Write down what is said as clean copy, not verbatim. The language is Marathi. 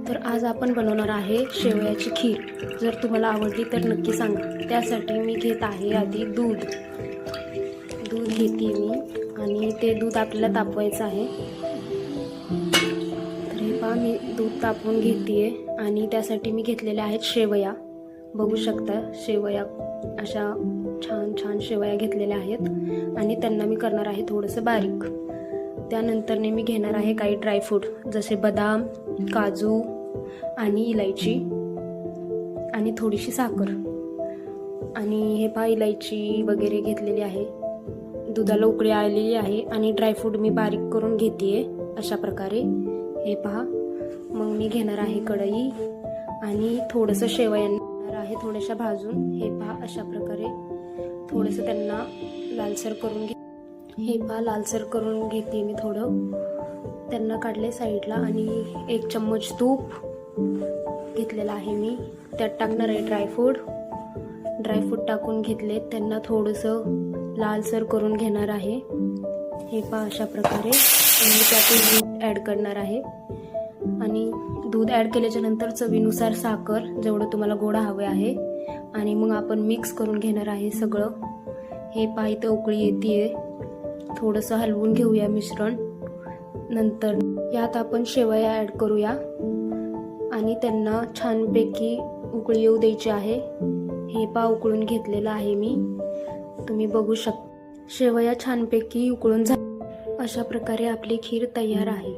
तर आज आपण बनवणार आहे शेवयाची खीर। जर तुम्हाला आवडली तर नक्की सांगा। त्यासाठी मी घेत आहे आधी दूध घेते मी आणि ते दूध आपल्याला तापवायचं आहे। तर हे पहा मी दूध तापवून घेते आणि त्यासाठी मी घेतलेल्या आहेत शेवया। बघू शकता शेवया अशा छान छान शेवया घेतलेल्या आहेत आणि त्यांना मी करणार आहे थोडंसं बारीक। त्यानंतर मी घेणार आहे काही ड्रायफ्रूट जसे बदाम, काजू आणि इलायची आणि थोडीशी साखर। आणि हे पहा इलायची वगैरे घेतलेली आहे। दुधाला उकळी आलेली आहे आणि ड्रायफ्रूट मी बारीक करून घेते अशा प्रकारे। हे पहा मग मी घेणार आहे कढई आणि थोडंसं शेवया आहे थोड्याशा भाजून। हे पहा अशा प्रकारे थोडंसं त्यांना लालसर करून हे पहा लालसर करून घेते मी थोडं। त्यांना काढले साईडला आणि 1 चम्मच तूप घेतलेला आहे मी। त्यात टाकणार आहे ड्रायफ्रूट टाकून घेतले, त्यांना थोडंसं लालसर करून घेणार आहे। हे पहा अशा प्रकारे आणि त्यात दूध ॲड करणार आहे आणि दूध ॲड केल्याच्या नंतर चवीनुसार साखर जेवढं तुम्हाला गोड हवे आहे आणि मग आपण मिक्स करून घेणार आहे सगळं। हे पहा इथं उकळी येते, थोडंसं हलवून घेऊया मिश्रण। नंतर यात आपण शेवया ॲड करूया आणि त्यांना छानपैकी उकळी येऊ द्यायची आहे। हे पहा उकळून घेतलेलं आहे मी, तुम्ही बघू शकता। शेवया छानपैकी उकळून झाली। अशा प्रकारे आपली खीर तयार आहे।